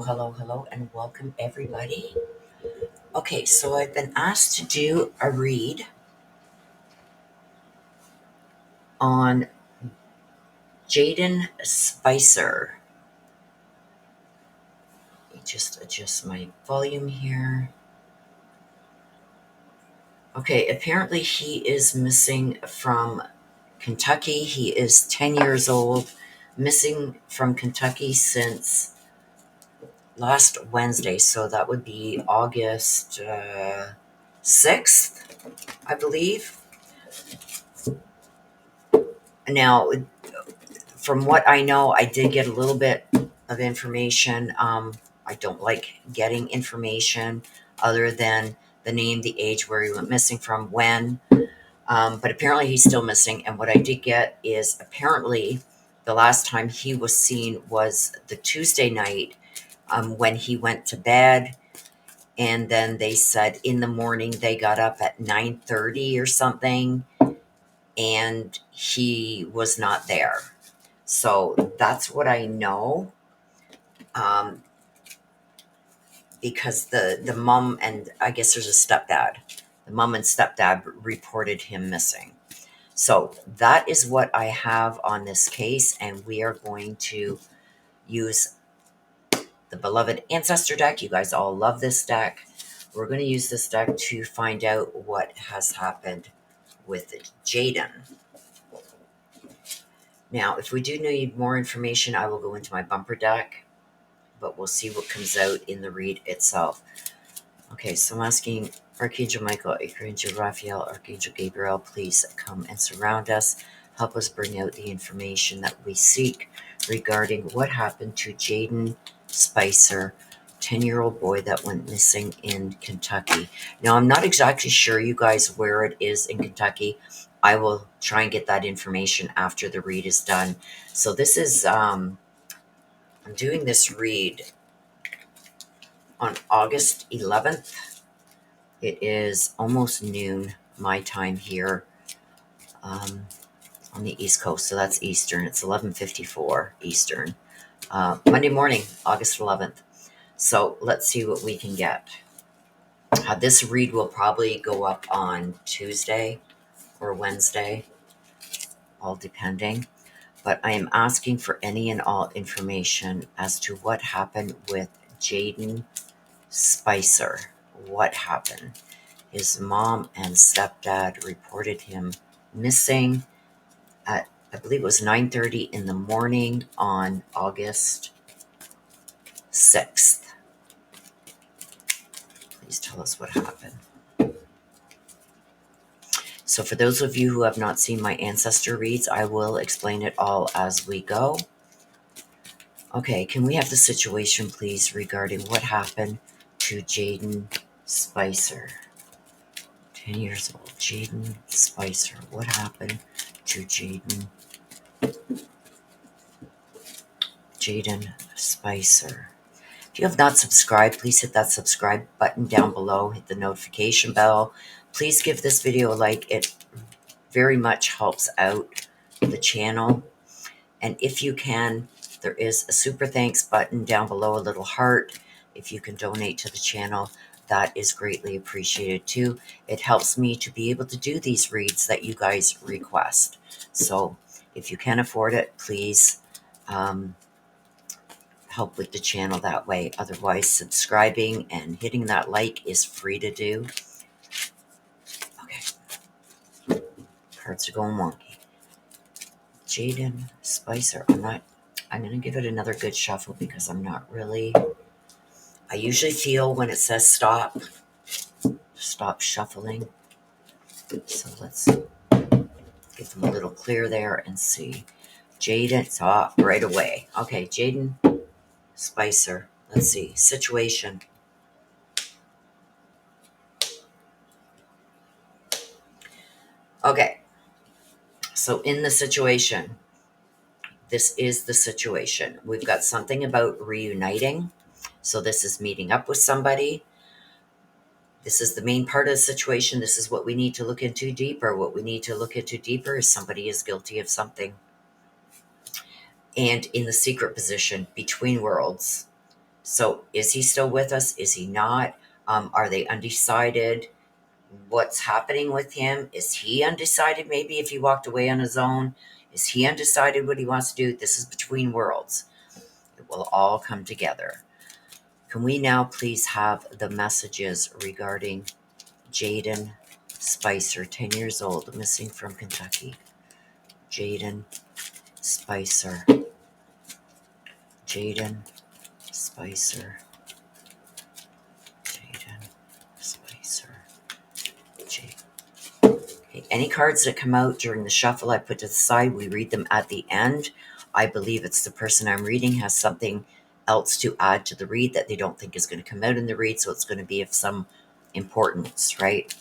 hello, and welcome everybody. Okay, so I've been asked to do a read on Jayden Spicer. Let me just adjust my volume here. Okay, apparently he is missing from Kentucky. He is 10 years old, missing from Kentucky since last Wednesday. So that would be August 6th, I believe. Now, from what I know, I did get a little bit of information. I don't like getting information other than the name, the age, where he went missing from, when. But apparently he's still missing. And what I did get is apparently the last time he was seen was the Tuesday night when he went to bed. And then they said in the morning they got up at 9:30 or something, and he was not there. So that's what I know. Um, because the mom and I guess there's a stepdad. The mom and stepdad reported him missing. So that is what I have on this case, and we are going to use the beloved Ancestor deck. You guys all love this deck. We're going to use this deck to find out what has happened with Jayden. Now, if we do need more information, I will go into my bumper deck, but we'll see what comes out in the read itself. Okay, so I'm asking Archangel Michael, Archangel Raphael, Archangel Gabriel, please come and surround us. Help us bring out the information that we seek regarding what happened to Jayden Spicer, 10-year-old boy that went missing in Kentucky. Now, I'm not exactly sure, you guys, where it is in Kentucky. I will try and get that information after the read is done. So this is, I'm doing this read on August 11th. It is almost noon my time here on the East Coast, so that's Eastern. It's 11:54 Eastern. Monday morning, August 11th. So let's see what we can get. This read will probably go up on Tuesday or Wednesday, all depending. But I am asking for any and all information as to what happened with Jayden Spicer. What happened? His mom and stepdad reported him missing at, I believe it was 9:30 in the morning on August 6th. Please tell us what happened. So for those of you who have not seen my Ancestor reads, I will explain it all as we go. Okay, can we have the situation, please, regarding what happened to Jayden Spicer? 10 years old, Jayden Spicer. What happened to Jayden Spicer? If you have not subscribed, please hit that subscribe button down below. Hit the notification bell. Please give this video a like. It very much helps out the channel. And if you can, there is a super thanks button down below, a little heart. If you can donate to the channel, that is greatly appreciated too. It helps me to be able to do these reads that you guys request. So if you can afford it, please help with the channel that way. Otherwise, subscribing and hitting that like is free to do. Okay. Cards are going wonky. Jayden Spicer. I'm going to give it another good shuffle because I'm not really... I usually feel when it says stop shuffling. So let's give them a little clear there and see. Jayden, it's off right away. Okay, Jayden Spicer. Let's see. Situation. Okay. So in the situation, this is the situation. We've got something about reuniting. So this is meeting up with somebody. This is the main part of the situation. This is what we need to look into deeper. What we need to look into deeper is somebody is guilty of something. And in the secret position, between worlds, So is he still with us? Is he not? Are they undecided? What's happening with him? Is he undecided maybe if he walked away on his own? Is he undecided what he wants to do? This is between worlds. It will all come together. Can we now please have the messages regarding Jayden Spicer, 10 years old, missing from Kentucky? Jayden Spicer. Jayden Spicer. Jayden Spicer. Okay. Any cards that come out during the shuffle, I put to the side. We read them at the end. I believe it's the person I'm reading has something else to add to the read that they don't think is going to come out in the read, so it's going to be of some importance, right?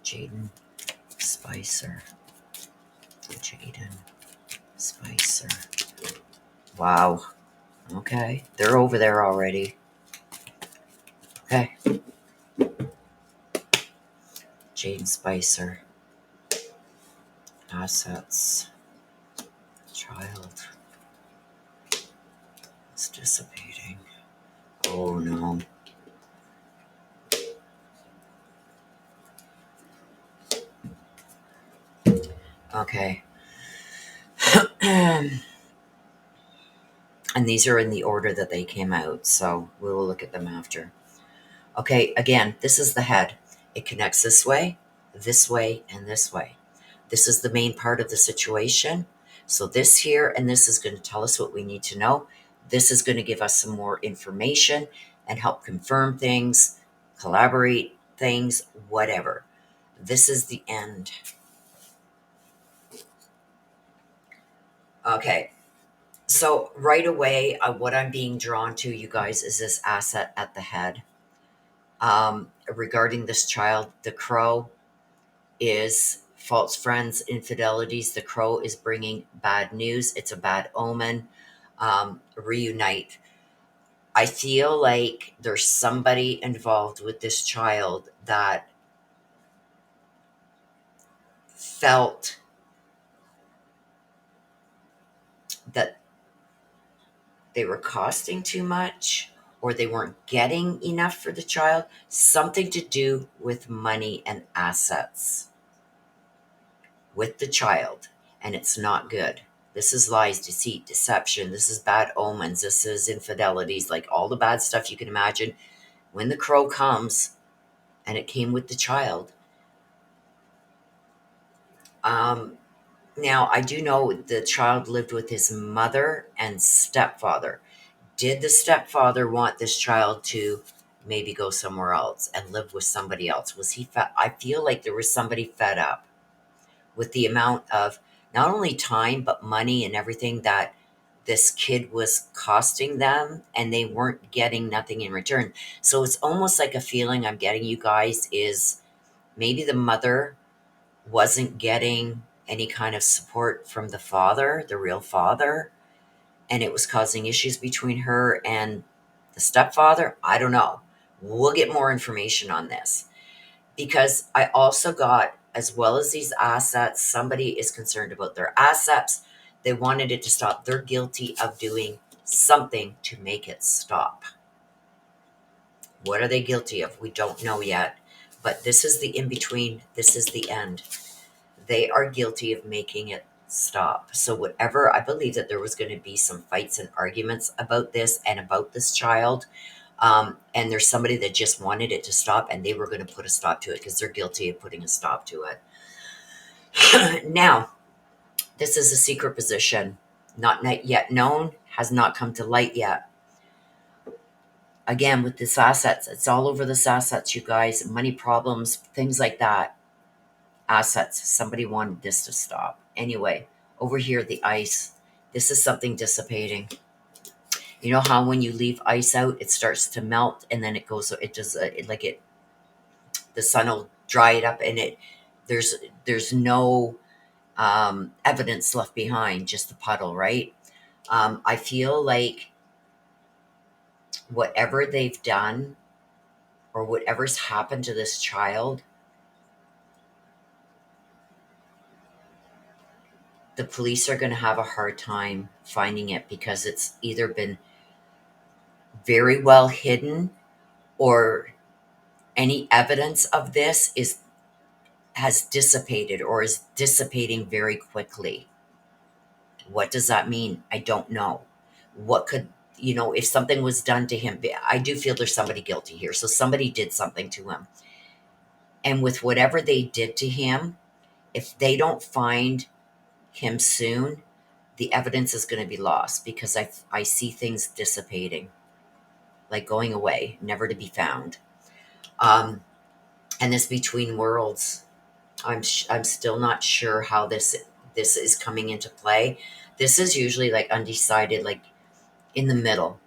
Jayden Spicer. Jayden Spicer. Wow. Okay. They're over there already. Okay. Jayden Spicer. Assets. Child. It's dissipating. Oh no. Okay. And these are in the order that they came out, so we will look at them after. Okay, again, this is the head. It connects this way, and this way. This is the main part of the situation. So this here and this is going to tell us what we need to know. This is going to give us some more information and help confirm things, collaborate things, whatever. This is the end. Okay. So right away, what I'm being drawn to, you guys, is this asset at the head. Regarding this child, the crow is false friends, infidelities. The crow is bringing bad news. It's a bad omen. Reunite. I feel like there's somebody involved with this child that felt that they were costing too much or they weren't getting enough for the child. Something to do with money and assets with the child, and it's not good. This is lies, deceit, deception. This is bad omens. This is infidelities, like all the bad stuff you can imagine. When the crow comes, and it came with the child. Now, I do know the child lived with his mother and stepfather. Did the stepfather want this child to maybe go somewhere else and live with somebody else? Was he fed? I feel like there was somebody fed up with the amount of not only time, but money and everything that this kid was costing them, and they weren't getting nothing in return. So it's almost like a feeling I'm getting, you guys, is maybe the mother wasn't getting any kind of support from the father, the real father, and it was causing issues between her and the stepfather. I don't know. We'll get more information on this, because I also got, as well as these assets, somebody is concerned about their assets. They wanted it to stop. They're guilty of doing something to make it stop. What are they guilty of? We don't know yet. But this is the in between. This is the end. They are guilty of making it stop. So whatever, I believe that there was going to be some fights and arguments about this and about this child. And there's somebody that just wanted it to stop, and they were going to put a stop to it because they're guilty of putting a stop to it. Now, this is a secret position, not yet known, has not come to light yet. Again, with this assets, it's all over this assets, you guys, money problems, things like that. Assets. Somebody wanted this to stop. Anyway, over here, the ice. This is something dissipating. You know how when you leave ice out, it starts to melt, and then it goes, it just, the sun will dry it up, and there's no evidence left behind, just the puddle, right? I feel like whatever they've done or whatever's happened to this child, the police are going to have a hard time finding it, because it's either been very well hidden, or any evidence of this has dissipated or is dissipating very quickly. What does that mean? I don't know. What could, if something was done to him, I do feel there's somebody guilty here. So somebody did something to him. And with whatever they did to him, if they don't find him soon, the evidence is going to be lost, because I see things dissipating, like going away, never to be found. And this between worlds, I'm still not sure how this is coming into play. This is usually like undecided, like in the middle.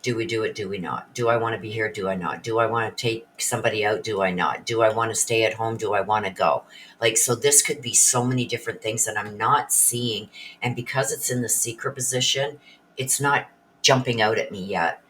Do we do it? Do we not? Do I want to be here? Do I not? Do I want to take somebody out? Do I not? Do I want to stay at home? Do I want to go? Like, so this could be so many different things that I'm not seeing. And because it's in the secret position, it's not jumping out at me yet.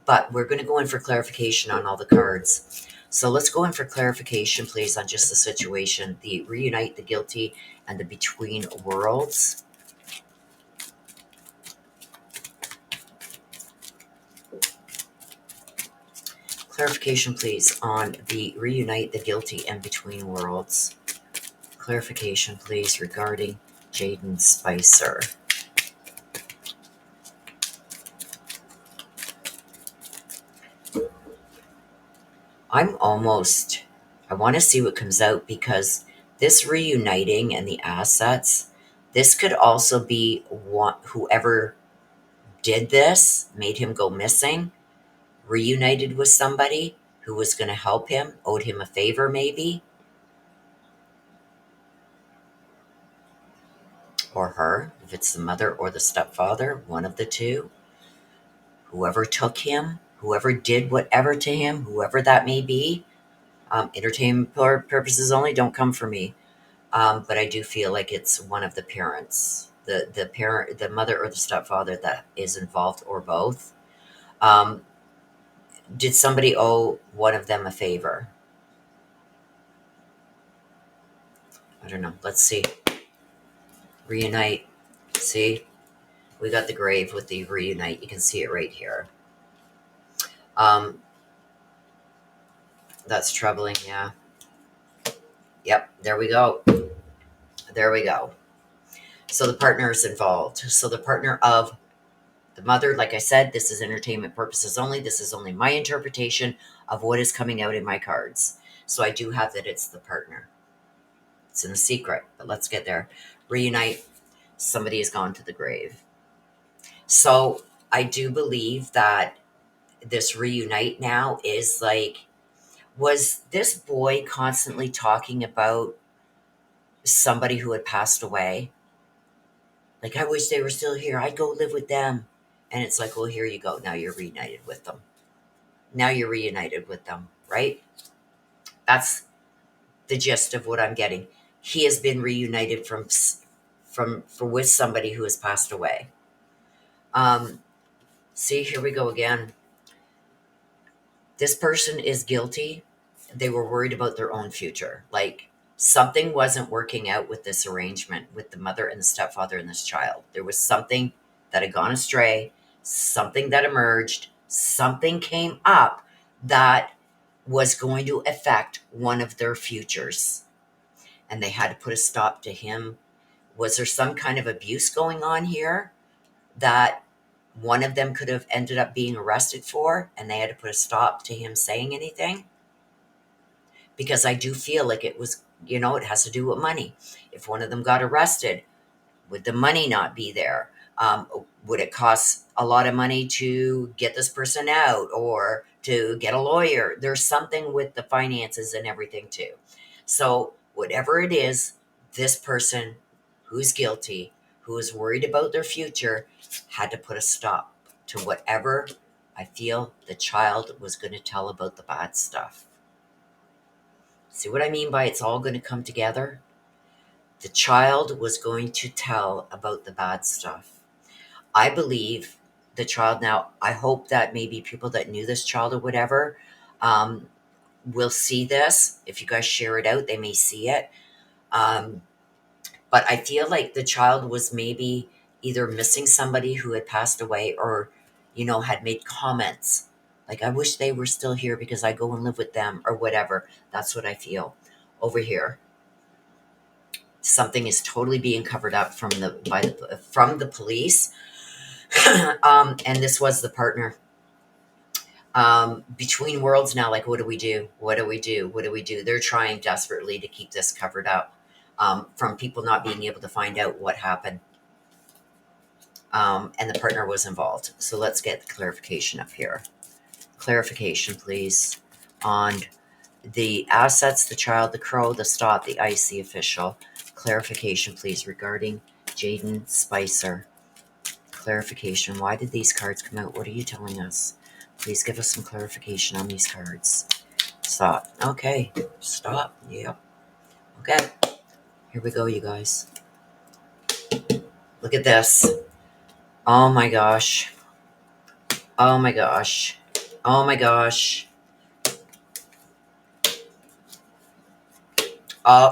But we're going to go in for clarification on all the cards. So let's go in for clarification, please, on just the situation, the reunite, the guilty, and the between worlds. Clarification, please, on the reunite, the guilty, and between worlds. Clarification, please, regarding Jayden Spicer. I want to see what comes out, because this reuniting and the assets, this could also be whoever did this, made him go missing, reunited with somebody who was going to help him, owed him a favor maybe, or her, if it's the mother or the stepfather, one of the two. Whoever took him, whoever did whatever to him, whoever that may be, entertainment purposes only, don't come for me. But I do feel like it's one of the parents, the parent, the mother or the stepfather that is involved, or both. Um, did somebody owe one of them a favor? I don't know. Let's see. Reunite. See, we got the grave with the reunite. You can see it right here. Um, that's troubling. Yeah. Yep. There we go. There we go. So the partner is involved. So the partner of the mother, like I said, this is entertainment purposes only. This is only my interpretation of what is coming out in my cards. So I do have that it's the partner. It's in the secret, but let's get there. Reunite. Somebody has gone to the grave. So I do believe that this reunite now is like, was this boy constantly talking about somebody who had passed away? Like, I wish they were still here. I'd go live with them. And it's like, well, here you go. Now you're reunited with them. Now you're reunited with them, right? That's the gist of what I'm getting. He has been reunited with somebody who has passed away. See, here we go again. This person is guilty. They were worried about their own future. Like, something wasn't working out with this arrangement with the mother and the stepfather and this child. There was something that had gone astray, something that emerged, something came up that was going to affect one of their futures. And they had to put a stop to him. Was there some kind of abuse going on here that one of them could have ended up being arrested for, and they had to put a stop to him saying anything? Because I do feel like it was, it has to do with money. If one of them got arrested, would the money not be there? Would it cost a lot of money to get this person out, or to get a lawyer? There's something with the finances and everything too. So whatever it is, this person who's guilty, who is worried about their future, had to put a stop to whatever I feel the child was going to tell about the bad stuff. See what I mean by it's all going to come together? The child was going to tell about the bad stuff. I believe the child, now, I hope that maybe people that knew this child or whatever will see this. If you guys share it out, they may see it. But I feel like the child was maybe either missing somebody who had passed away, or, had made comments. Like, I wish they were still here because I go and live with them or whatever. That's what I feel over here. Something is totally being covered up from the police. And this was the partner. Between worlds now, like, what do we do? What do we do? What do we do? They're trying desperately to keep this covered up from people not being able to find out what happened. And the partner was involved. So let's get the clarification up here. Clarification, please, on the assets, the child, the crow, the stop, the ice, the official. Clarification, please, regarding Jayden Spicer. Clarification. Why did these cards come out? What are you telling us? Please give us some clarification on these cards. Stop. Okay. Stop. Yep. Okay. Here we go, you guys. Look at this. Oh my gosh. Oh my gosh. Oh my gosh.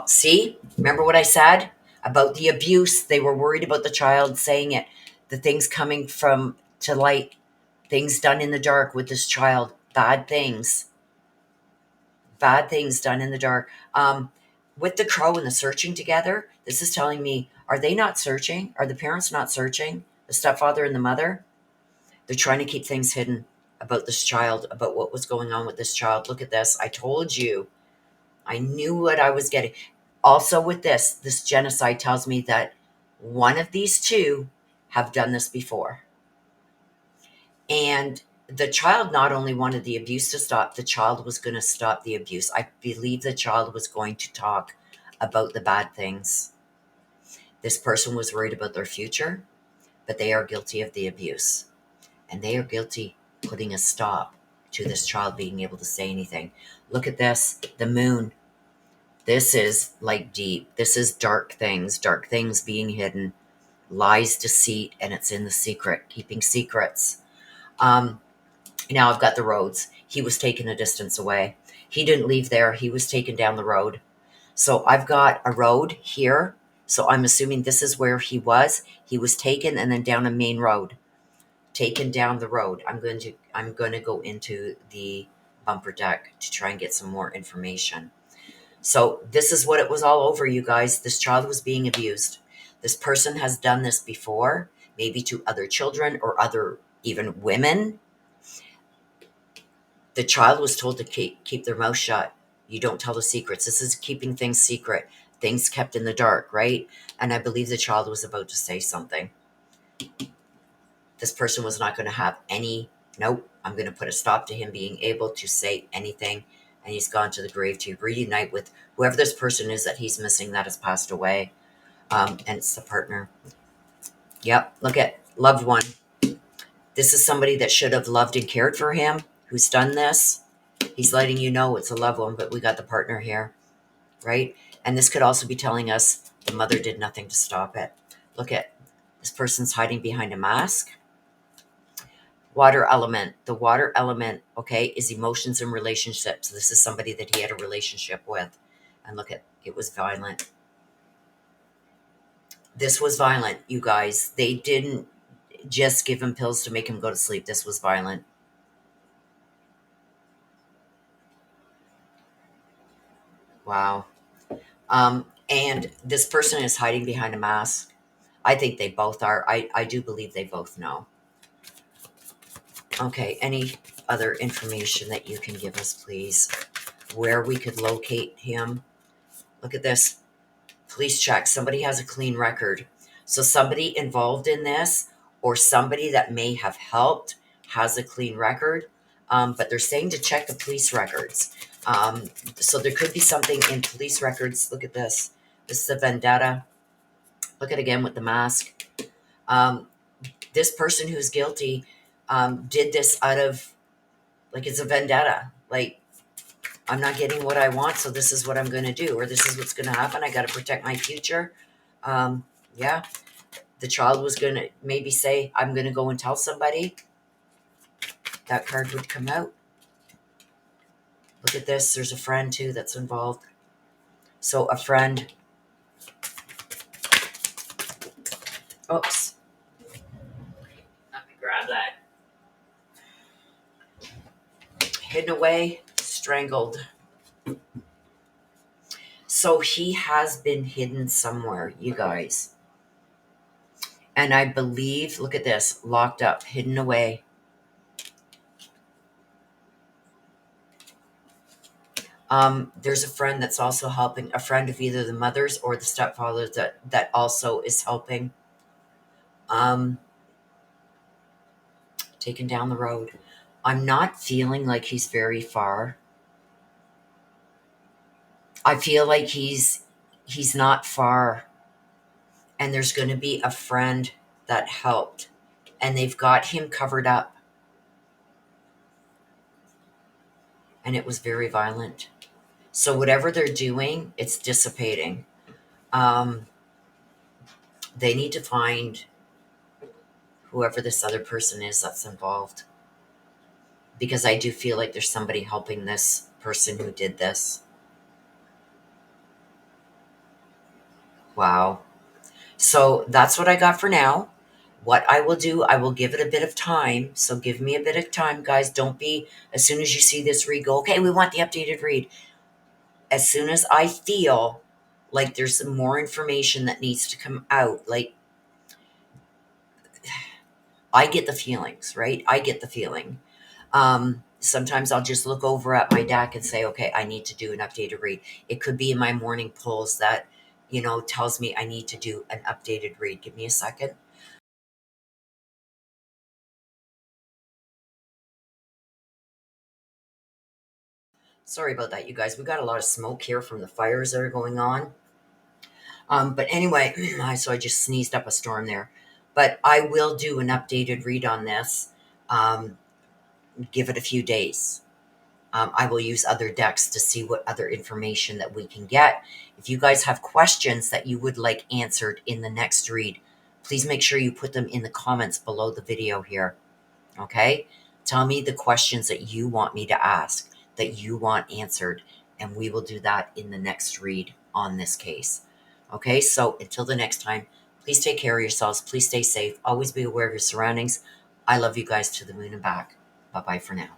See? Remember what I said about the abuse? They were worried about the child saying it. The things coming to light. Things done in the dark with this child. Bad things. Bad things done in the dark. With the crow and the searching together, this is telling me, are they not searching? Are the parents not searching? The stepfather and the mother? They're trying to keep things hidden about this child, about what was going on with this child. Look at this. I told you. I knew what I was getting. Also with this genocide tells me that one of these two have done this before. And the child not only wanted the abuse to stop, the child was going to stop the abuse. I believe the child was going to talk about the bad things. This person was worried about their future, but they are guilty of the abuse. And they are guilty putting a stop to this child being able to say anything. Look at this, the moon. This is like deep. This is dark things being hidden, lies, deceit, and it's in the secret, keeping secrets. Now I've got the roads. He was taken a distance away. He didn't leave there. He was taken down the road. So I've got a road here. So I'm assuming this is where he was. He was taken and then down a main road. Taken down the road. I'm going to go into the bumper deck to try and get some more information. So this is what it was all over, you guys. This child was being abused. This person has done this before, maybe to other children or other even women. The child was told to keep their mouth shut. You don't tell the secrets. This is keeping things secret, things kept in the dark, right? And I believe the child was about to say something. This person was not going to have nope, I'm going to put a stop to him being able to say anything. And he's gone to the grave to reunite with whoever this person is that he's missing that has passed away. And it's the partner. Yep, look at loved one. This is somebody that should have loved and cared for him, who's done this. He's letting you know it's a loved one, but we got the partner here, right? And this could also be telling us the mother did nothing to stop it. Look at this person's hiding behind a mask. Water element. The water element, okay, is emotions and relationships. This is somebody that he had a relationship with. And look at, it was violent. This was violent, you guys. They didn't just give him pills to make him go to sleep. This was violent. Wow. And this person is hiding behind a mask. I think they both are. I do believe they both know. Okay, any other information that you can give us, please? Where we could locate him? Look at this. Police check. Somebody has a clean record. So somebody involved in this or somebody that may have helped has a clean record. But they're saying to check the police records. So there could be something in police records. Look at this. This is a vendetta. Look at it again with the mask. This person who's guilty did this out of, like, it's a vendetta. Like, I'm not getting what I want, so this is what I'm going to do, or this is what's going to happen. I got to protect my future. Yeah, the child was going to maybe say, I'm going to go and tell somebody. That card would come out. Look at this. There's a friend, too, that's involved. So a friend. Oops. Let me grab that. hidden away, strangled. So he has been hidden somewhere, you guys. And I believe, look at this, locked up, hidden away. There's a friend that's also helping, a friend of either the mothers or the stepfathers that also is helping. Taken down the road. I'm not feeling like he's very far. I feel like he's not far. And there's going to be a friend that helped. And they've got him covered up. And it was very violent. So whatever they're doing, it's dissipating. They need to find whoever this other person is that's involved. Because I do feel like there's somebody helping this person who did this. Wow. So that's what I got for now. What I will do, I will give it a bit of time. So give me a bit of time, guys. Don't be, as soon as you see this read, go, okay, we want the updated read. As soon as I feel like there's some more information that needs to come out, like, I get the feelings, right? I get the feeling. Sometimes I'll just look over at my deck and say, okay, I need to do an updated read. It could be in my morning pulls that, tells me I need to do an updated read. Give me a second. Sorry about that, you guys. We got a lot of smoke here from the fires that are going on. But anyway, so I just sneezed up a storm there. But I will do an updated read on this. Give it a few days. I will use other decks to see what other information that we can get. If you guys have questions that you would like answered in the next read, please make sure you put them in the comments below the video here. Okay? Tell me the questions that you want me to ask, that you want answered, and we will do that in the next read on this case. Okay? So until the next time, please take care of yourselves. Please stay safe. Always be aware of your surroundings. I love you guys to the moon and back. Bye-bye for now.